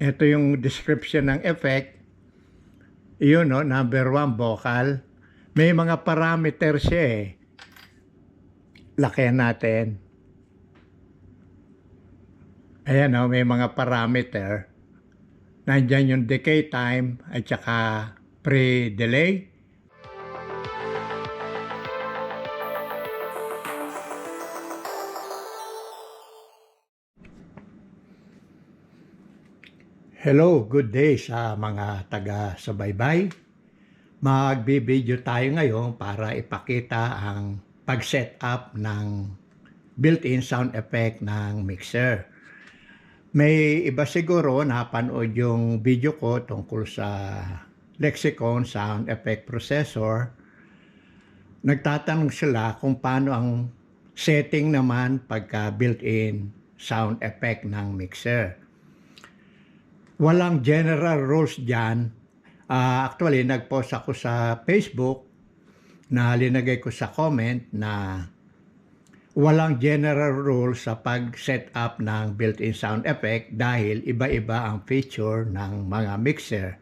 Ito yung description ng effect. Yun, no? Number 1, vocal. May mga parameter siya eh. Lakihan natin. Ayan, no? May mga parameter. Nandyan yung decay time at saka pre-delay. Hello, good day sa mga taga-subaybay. Magbi-video tayo ngayon para ipakita ang pag-set up ng built-in sound effect ng mixer. May iba siguro napanood yung video ko tungkol sa Lexicon Sound Effect Processor. Nagtatanong sila kung paano ang setting naman pagka built-in sound effect ng mixer. Walang general rules dyan. Actually, nag-post ako sa Facebook na linagay ko sa comment na walang general rules sa pag-set up ng built-in sound effect dahil iba-iba ang feature ng mga mixer.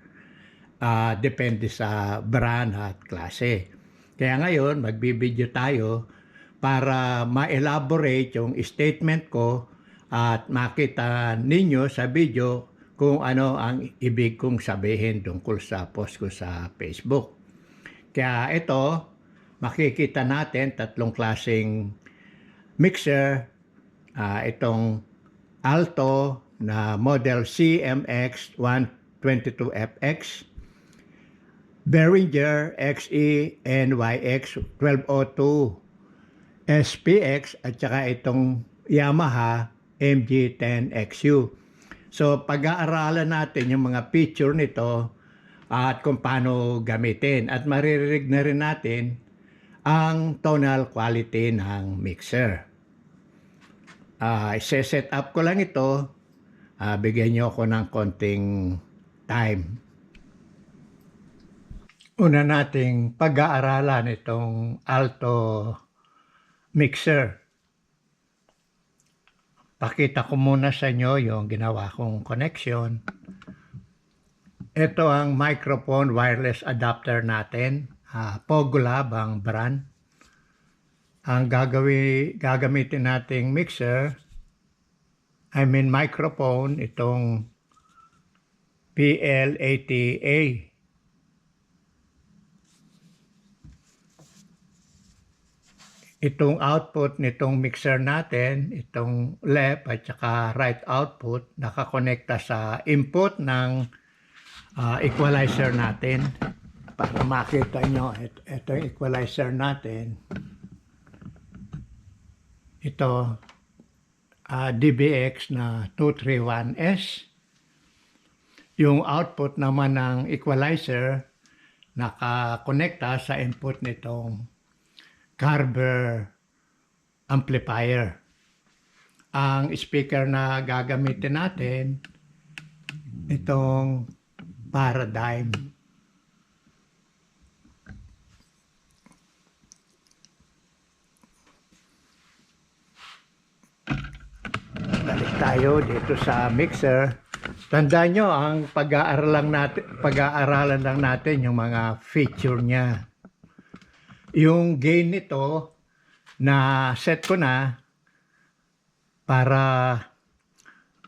Depende sa brand at klase. Kaya ngayon, magbibideo tayo para ma-elaborate yung statement ko at makita ninyo sa video kung ano ang ibig kong sabihin tungkol sa post ko sa Facebook. Kaya ito, makikita natin tatlong klaseng mixer. Itong Alto na model CMX 122FX, Behringer XE NYX 1202 SPX at saka itong Yamaha MG10XU. So pag-aaralan natin yung mga feature nito at kung paano gamitin at maririnig na rin natin ang tonal quality ng mixer. I-set up ko lang ito. Bigyan nyo ako ng konting time. Una nating pag-aaralan itong Alto mixer. Pakita ko muna sa inyo yung ginawa kong connection. Ito ang microphone wireless adapter natin. Pogolab ang brand. Ang gagamitin nating mixer, microphone, itong PL80A. Itong output nitong mixer natin, itong left at saka right output, nakakonekta sa input ng equalizer natin. Para makita nyo, ito yung equalizer natin. Ito, DBX na 231S. Yung output naman ng equalizer, nakakonekta sa input nitong Carver amplifier. Ang speaker na gagamitin natin, itong Paradigm. Balik tayo dito sa mixer. Tandaan nyo, ang pag-aaralan lang natin yung mga feature niya. Yung gain nito na set ko na para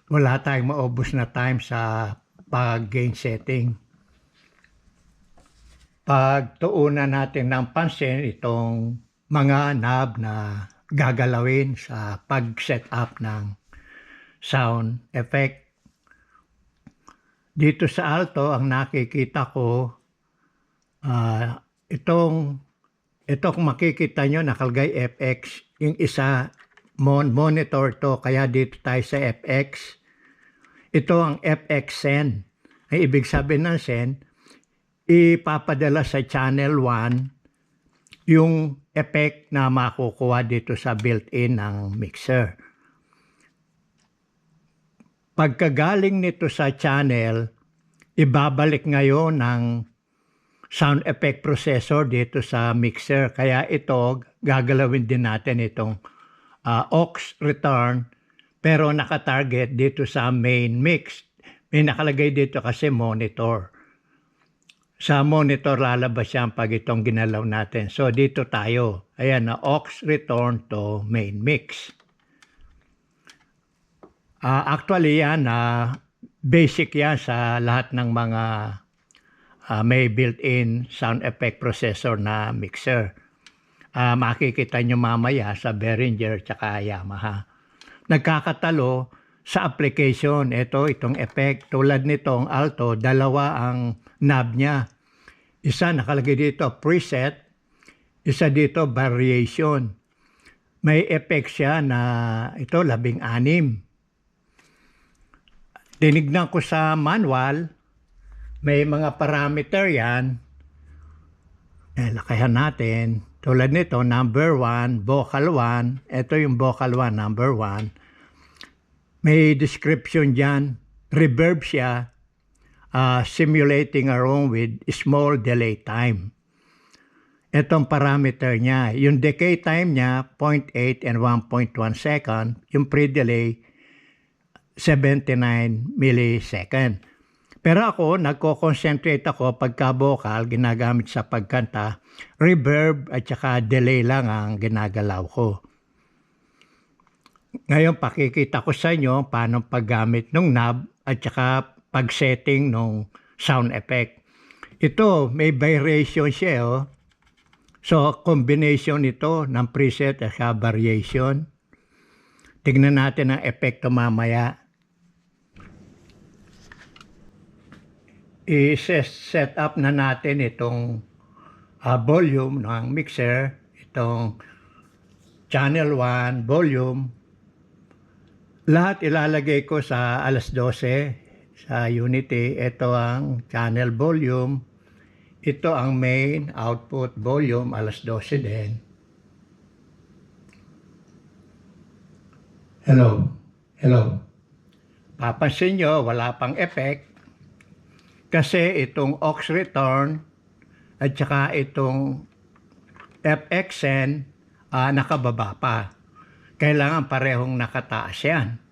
wala tayong maubos na time sa pag-gain setting. Pagtuunan natin ng pansin itong mga knob na gagalawin sa pag-set up ng sound effect. Dito sa Alto, ang nakikita ko, ito kung makikita nyo, nakalagay FX. Yung isa, monitor to, kaya dito tayo sa FX. Ito ang FX send. Ay ibig sabihin ng send, ipapadala sa channel 1 yung effect na makukuha dito sa built-in ng mixer. Pagkagaling nito sa channel, ibabalik ngayon ng sound effect processor dito sa mixer. Kaya ito, gagalawin din natin itong aux return, pero nakatarget dito sa main mix. May nakalagay dito kasi monitor. Sa monitor lalabas yan pag itong ginalaw natin. So dito tayo. Ayan na, aux return to main mix. Actually yan, basic yan sa lahat ng mga may built-in sound effect processor na mixer. Makikita nyo mamaya sa Behringer tsaka Yamaha. Nagkakatalo sa application. Itong effect. Tulad nitong alto, dalawa ang knob niya. Isa nakalagay dito preset, isa dito variation. May effect siya na ito 16. Tinignan ko sa manual, may mga parameter yan. Lakayan natin. Tulad nito, number 1, vocal 1. Ito yung vocal 1, number 1. May description dyan. Reverb siya. Simulating a room with small delay time. Itong parameter niya. Yung decay time niya, 0.8 and 1.1 second. Yung pre-delay, 79 millisecond. Pero ako, nagko-concentrate ako pagka vocal, ginagamit sa pagkanta, reverb at saka delay lang ang ginagalaw ko. Ngayon, pakikita ko sa inyo paano paggamit ng knob at saka pag-setting ng sound effect. Ito, may variation siya. Oh. So, combination ito ng preset at saka variation. Tignan natin ang epekto mamaya. I-set up na natin itong volume ng mixer, itong channel 1 volume. Lahat ilalagay ko sa alas 12 sa Unity. Ito ang channel volume. Ito ang main output volume, alas 12 din. Hello. Papansin nyo, wala pang effect. Kasi itong aux return at saka itong FXN nakababa pa. Kailangan parehong nakataas yan.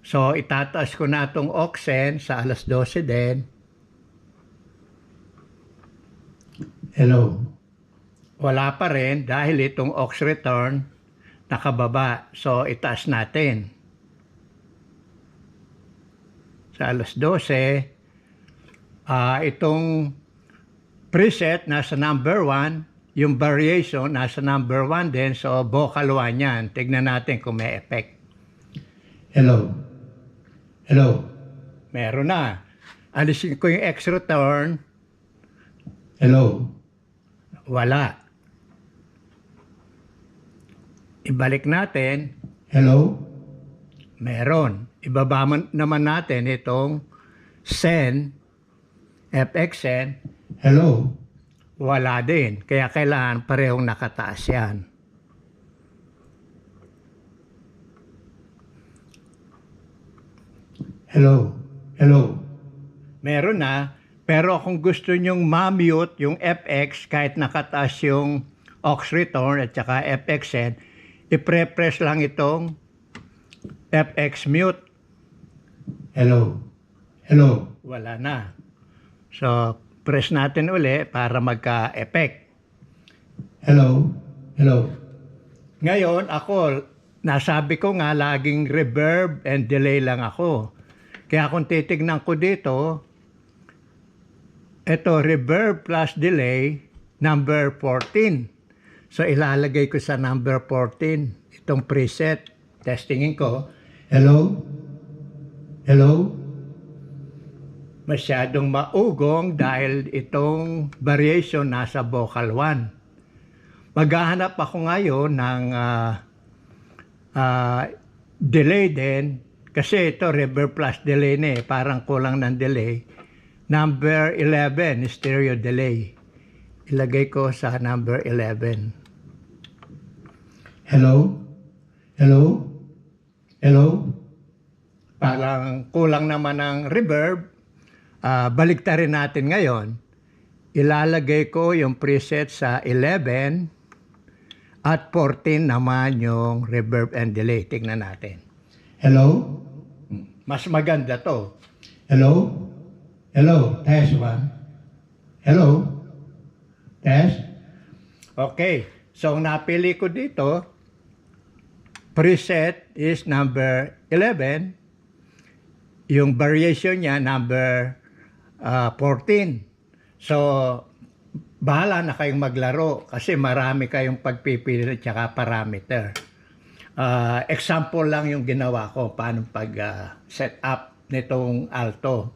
So, itataas ko na itong aux-en sa alas 12 din. Hello. Wala pa rin dahil itong aux return nakababa. So, itaas natin. Sa alas 12, itong preset nasa number 1, yung variation nasa number 1 din. So, vocal 1 yan. Tignan natin kung may effect. Hello. Meron na. Alisin ko yung X return. Hello. Wala. Ibalik natin. Hello. Meron. Ibaba naman natin itong sen, FXN. Hello. Wala din. Kaya kailangan parehong nakataas yan. Hello. Meron na, pero kung gusto nyong ma-mute yung FX kahit nakataas yung aux return at saka FXN, i-press lang itong FX mute. Hello. Wala na. So, press natin uli para magka-effect. Hello. Ngayon, ako, nasabi ko nga laging reverb and delay lang ako. Kaya kung titignan ko dito, ito reverb plus delay, number 14. So ilalagay ko sa number 14, itong preset. Testingin ko. Hello. Masyadong maugong dahil itong variation nasa vocal 1. Maghahanap ako ngayon ng delay din. Kasi ito, reverb plus delay na parang kulang ng delay. Number 11, stereo delay. Ilagay ko sa number 11. Hello. Parang kulang naman ng reverb. Baliktarin natin ngayon. Ilalagay ko yung preset sa 11 at 14 naman yung reverb and delay. Tignan natin. Hello. Mas maganda to. Hello? Hello? Test one. Hello? Test? Okay. So, ang napili ko dito, preset is number 11. Yung variation niya, number 14. So, bahala na kayong maglaro kasi marami kayong pagpipili at saka parameter. Example lang yung ginawa ko paano pag-set up nitong alto.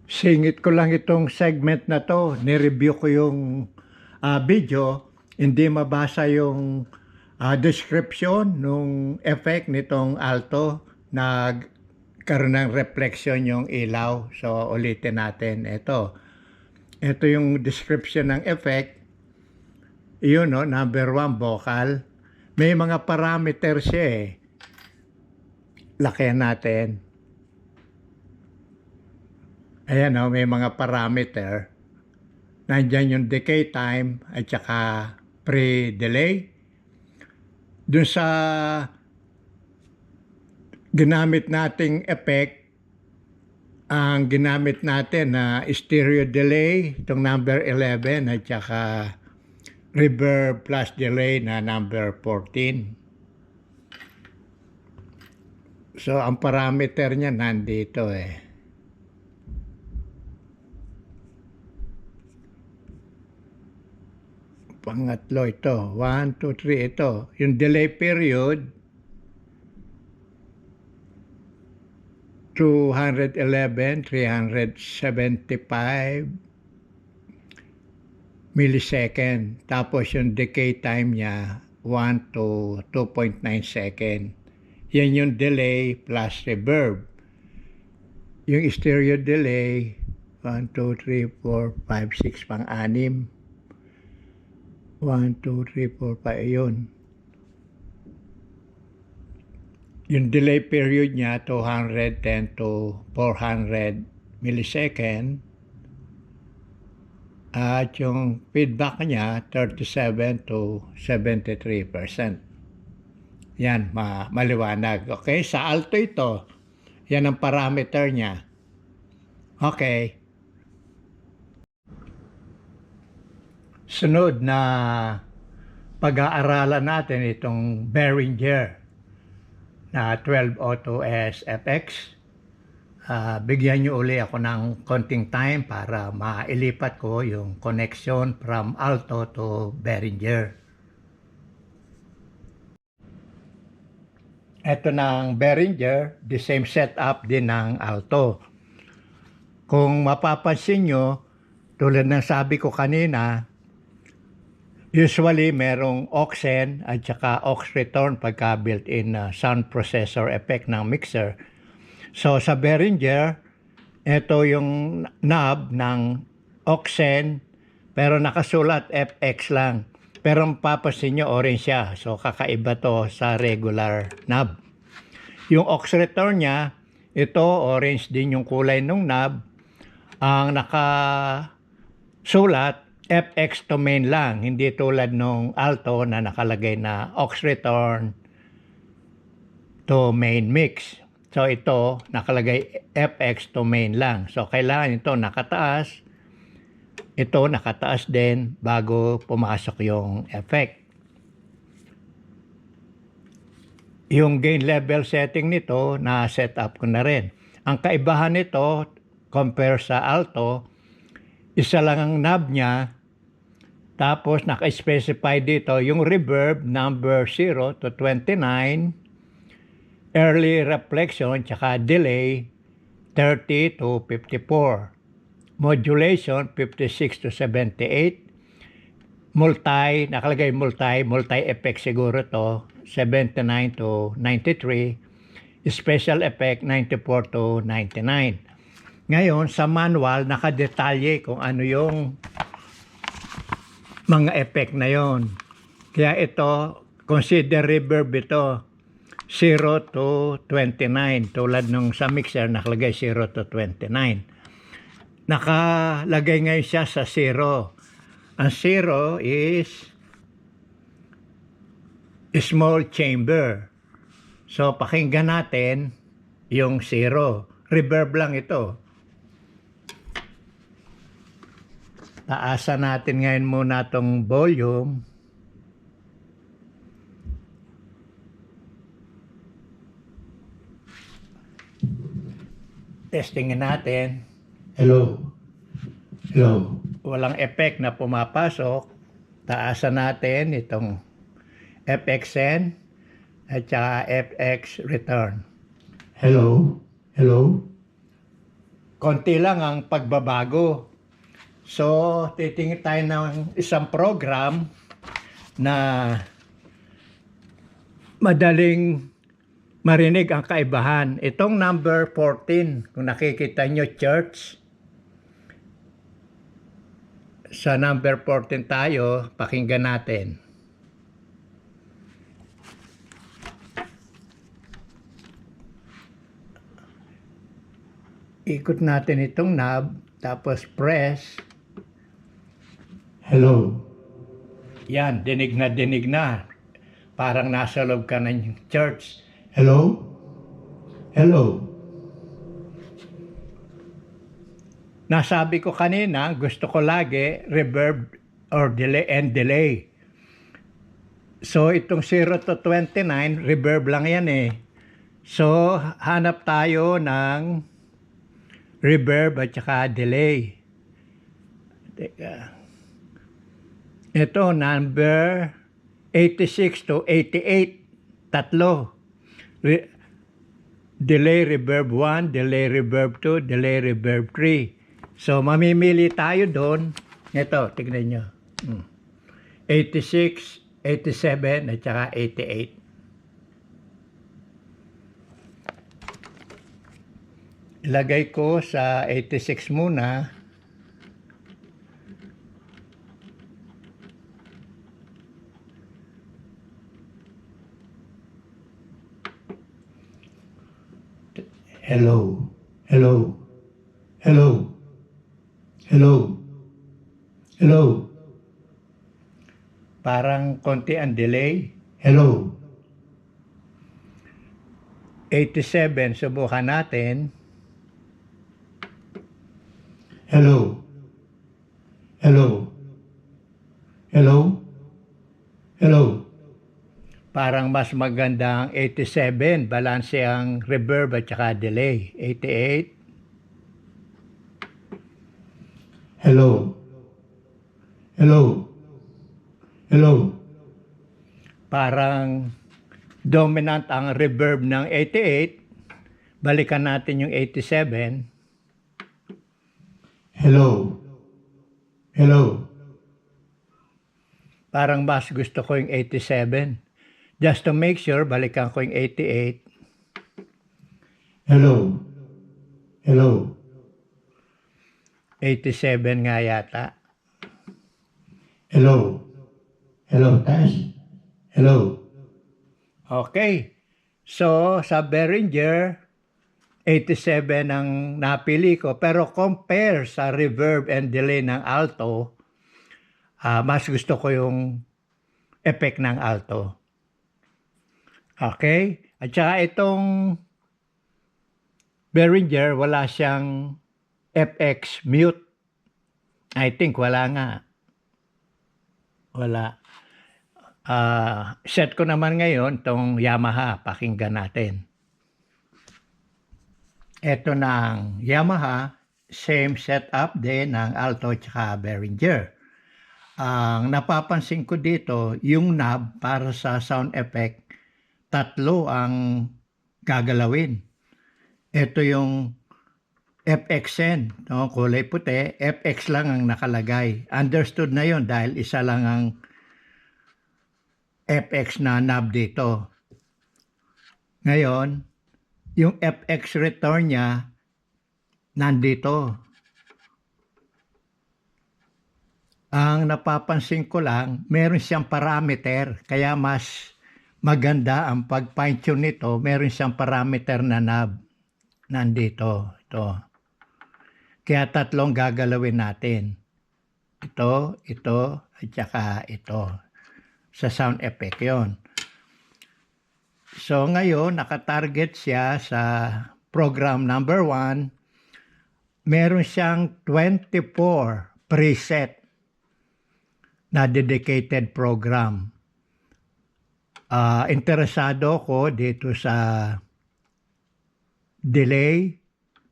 Singit ko lang itong segment na to. Nireview ko yung video. Hindi mabasa yung description nung effect nitong alto. Nagkaroon ng reflection yung ilaw. So, ulitin natin. Ito yung description ng effect. Yun, no? Number 1, vocal. May mga parameter siya eh. Lakihan natin. Ayan, no? May mga parameter. Nandyan yung decay time at saka pre-delay. Dun sa ginamit nating effect, ang ginamit natin na stereo delay, itong number 11 at saka reverb plus delay na number 14. So, ang parameter niya nandito eh. Pangatlo ito. 1, 2, 3 ito. Yung delay period, 211, 375 millisecond. Tapos yung decay time niya, 1 to 2.9 second. Yan yung delay plus reverb. Yung stereo delay, 1, 2, 3, 4, 5, 6, pang-anim. 1, 2, 3, 4, 5, yun. Yung delay period niya, 210 to 400 millisecond. At yung feedback niya, 37 to 73%. Yan, maliwanag. Okay, sa alto ito, yan ang parameter niya. Okay. Sunod na pag-aaralan natin itong Behringer na 1202S FX. Bigyan nyo uli ako ng konting time para mailipat ko yung connection from alto to Behringer. Ito ng Behringer, the same setup din ng alto. Kung mapapansin nyo, tulad ng sabi ko kanina, usually merong aux-in at saka aux-return pagka built-in sound processor effect ng mixer. So sa Behringer, ito yung knob ng aux-in pero nakasulat FX lang. Pero mapapansin nyo orange siya. So kakaiba to sa regular knob. Yung aux-return niya, ito orange din yung kulay ng knob. Ang nakasulat FX to main lang, hindi tulad nung alto na nakalagay na aux-return to main mix. So ito nakalagay FX to main lang. So kailangan ito nakataas. Ito nakataas din bago pumasok yung effect. Yung gain level setting nito na set up ko na rin. Ang kaibahan nito compare sa alto, isa lang ang knob niya. Tapos naka-specify dito yung reverb number 0 to 29, early reflection tsaka delay 30 to 54, modulation 56 to 78, nakalagay multi-effect siguro to 79 to 93, special effect 94 to 99. Ngayon sa manual nakadetalye kung ano yung mga effect na yon. Kaya ito, consider reverb ito, 0 to 29. Tulad nung sa mixer, nakalagay 0 to 29. Nakalagay ngayon siya sa 0. Ang 0 is small chamber. So, pakinggan natin yung 0. Reverb lang ito. Taasan natin ngayon muna tong volume. Testingin natin. Hello. Hello. Walang effect na pumapasok. Taasan natin itong FXN at saka FX return. Hello. Hello. Konti lang ang pagbabago. So, titingin tayo ng isang program na madaling marinig ang kaibahan. Itong number 14, kung nakikita nyo, church. Sa number 14 tayo, pakinggan natin. Ikot natin itong knob, tapos press. Hello. Yan, dinig na. Parang nasa loob ka ng church. Hello. Hello. Nasabi ko kanina, gusto ko lagi reverb or delay. So, itong 0 to 29, reverb lang yan eh. So, hanap tayo ng reverb at saka delay. Teka. Ito, number 86 to 88. Tatlo. Delay reverb 1, delay reverb 2, delay reverb 3. So, mamimili tayo doon. Ito, tignan nyo. 86, 87, at saka 88. Ilagay ko sa 86 muna. Hello. Hello. Hello. Hello. Hello. Parang konti ang delay. Hello. 87, subukan natin. Hello. Hello. Hello. Hello. Parang mas maganda ang 87, balanse ang reverb at saka delay. 88. Hello. Hello. Hello. Parang dominant ang reverb ng 88. Balikan natin yung 87. Hello. Hello. Parang mas gusto ko yung 87. Just to make sure, balikan ko yung 88. Hello. Hello. 87 nga yata. Hello. Hello, taas. Hello. Okay. So, sa Behringer, 87 ang napili ko. Pero compare sa reverb and delay ng alto, mas gusto ko yung effect ng alto. Okay? At saka itong Behringer, wala siyang FX mute. I think wala nga. Wala. Set ko naman ngayon itong Yamaha. Pakinggan natin. Ito ng Yamaha. Same setup din ng Alto at Behringer. Ang napapansin ko dito, yung knob para sa sound effect, tatlo ang gagalawin. Ito yung FXN, no? Kulay puti, FX lang ang nakalagay. Understood na yon dahil isa lang ang FX na knob dito. Ngayon, yung FX return niya, nandito. Ang napapansin ko lang, meron siyang parameter, kaya mas maganda ang pag-fine-tune nito. Meron siyang parameter na knob. Nandito, ito. Kaya tatlong gagalawin natin. Ito, at saka ito. Sa sound effect yon. So ngayon, nakatarget siya sa program number 1, meron siyang 24 preset na dedicated program. Interesado ko dito sa delay.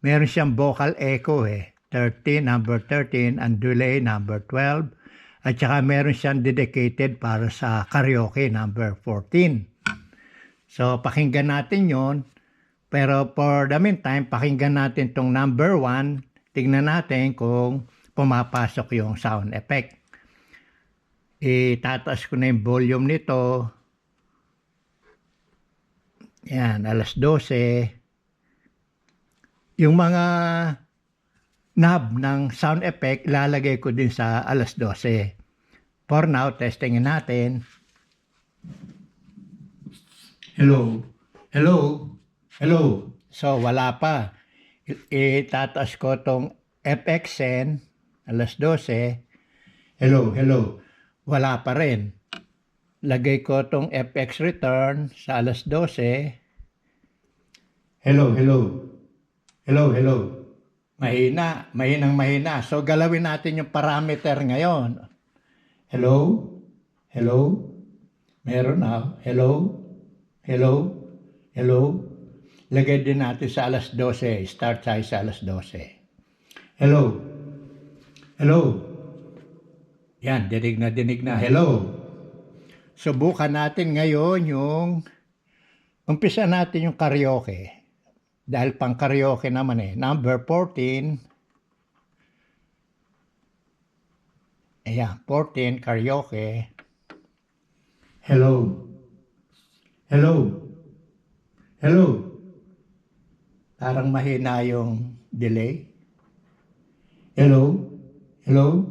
Meron siyang vocal echo 13, number 13, and delay number 12. At saka meron siyang dedicated para sa karaoke number 14. So pakinggan natin yon. Pero for the meantime, pakinggan natin tong number 1. Tingnan natin kung pumapasok yung sound effect. Itataas ko na yung volume nito. Yan, alas 12. Yung mga knob ng sound effect, ilalagay ko din sa alas 12. For now, testingin natin. Hello. Hello. Hello. So, wala pa. Itataas ko tong FXN, alas 12. Hello. Hello. Wala pa rin. Lagay ko tong FX return sa alas 12. Hello. Hello. Hello. Hello. Mahinang mahina. So, galawin natin yung parameter ngayon. Hello. Hello. Meron na. Hello. Hello. Hello. Lagay din natin sa alas 12. Start tayo sa alas 12. Hello. Hello. Yan, dinig na. Hello. Subukan natin ngayon umpisa natin yung karaoke. Dahil pang karaoke naman Number 14. Ayan, 14, karaoke. Hello. Hello. Hello. Parang mahina yung delay. Hello. Hello.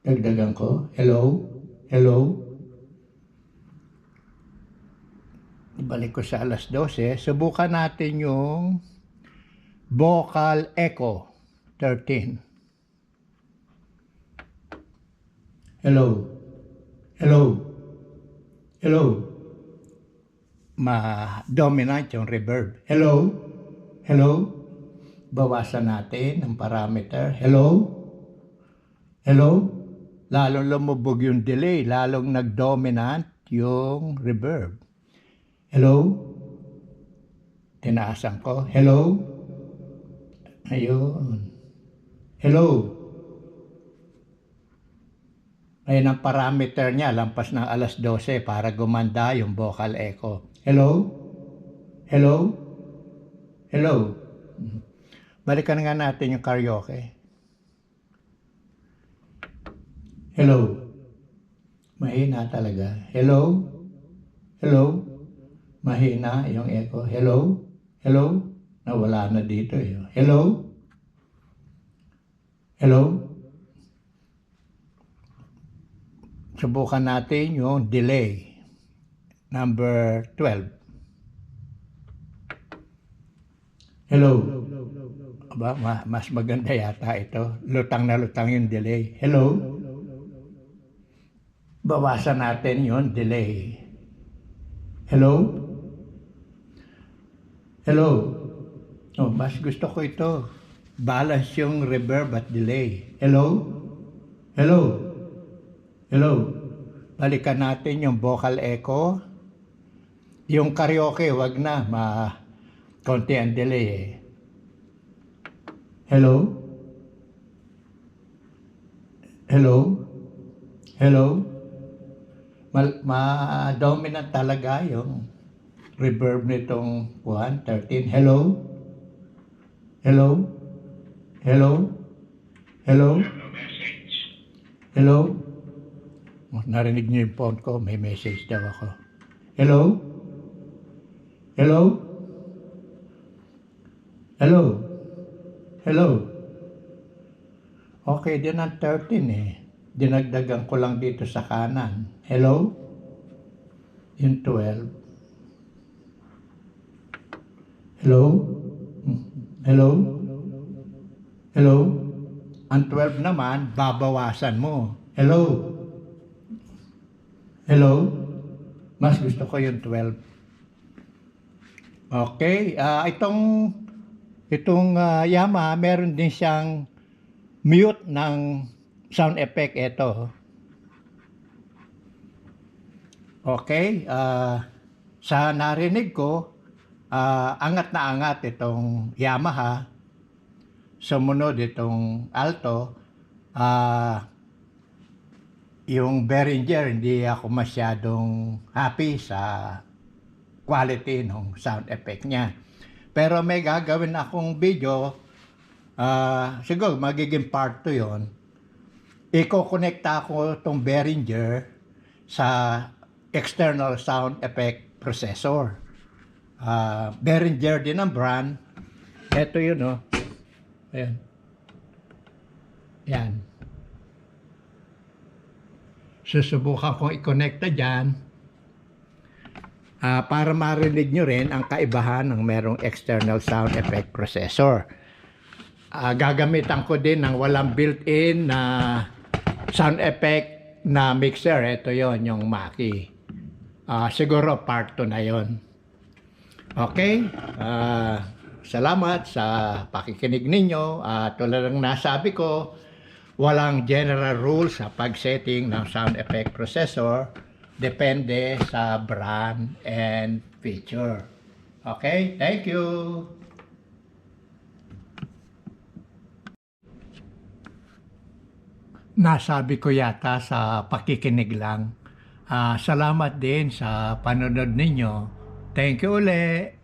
Dagdagan ko. Hello. Hello. Ibalik ko sa alas 12. Subukan natin yung vocal echo 13. Hello. Hello. Hello. Ma-dominant yung reverb. Hello. Hello. Bawasan natin ang parameter. Hello. Hello. Lalong lumubog yung delay, lalong nag-dominant yung reverb. Hello. Tinaasan ko. Hello. Ayun. Hello. Ayun ang parameter niya, lampas ng alas 12 para gumanda yung vocal echo. Hello. Hello. Hello. Balikan nga natin yung karaoke. Hello. Mahina talaga. Hello? Hello? Mahina yung echo. Hello? Hello? Nawala na dito Hello. Hello. Subukan natin yung delay. Number 12. Hello. Aba, mas maganda yata ito. Lutang na lutang yung delay. Hello. Bawasan natin yung delay. Hello. Hello. Oh, mas gusto ko ito. Balance yung reverb at delay. Hello. Hello. Hello. Balikan natin yung vocal echo. Yung karaoke, wag na. Konti ang delay Hello. Hello. Hello. Ma-dominant talaga yung reverb nitong 13. Hello. Hello. Hello. Hello. Hello. Narinig niyo yung phone ko, may message daw ako. Hello. Hello. Hello. Hello. Okay din ang 13 Dinagdagan ko lang dito sa kanan. Hello. Yung 12. Hello. Hello. Hello. Ang 12 naman, babawasan mo. Hello. Hello. Mas gusto ko yung 12. Okay, itong Yamaha meron din siyang mute ng sound effect ito. Okay, sa narinig ko, angat na angat itong Yamaha. Sumunod itong Alto. Yung Behringer, hindi ako masyadong happy sa quality ng sound effect niya. Pero may gagawin akong video, siguro magiging part 2 yon. Iko-connecta ko itong Behringer sa external sound effect processor. Behringer din ang brand. Ito yun, oh. Ayan. Yan. Susubukan kong i-connecta dyan para marinig nyo rin ang kaibahan ng merong external sound effect processor. Gagamitan ko din ng walang built-in na sound effect na mixer. Ito yon, yung Mackie. Siguro part 2 na yon. Okay? Salamat sa pakikinig ninyo. Tulad ng nasabi ko, walang general rules sa pag-setting ng sound effect processor. Depende sa brand and feature. Okay? Thank you! Nasabi ko yata sa pakikinig lang. Salamat din sa panonood ninyo. Thank you ulit!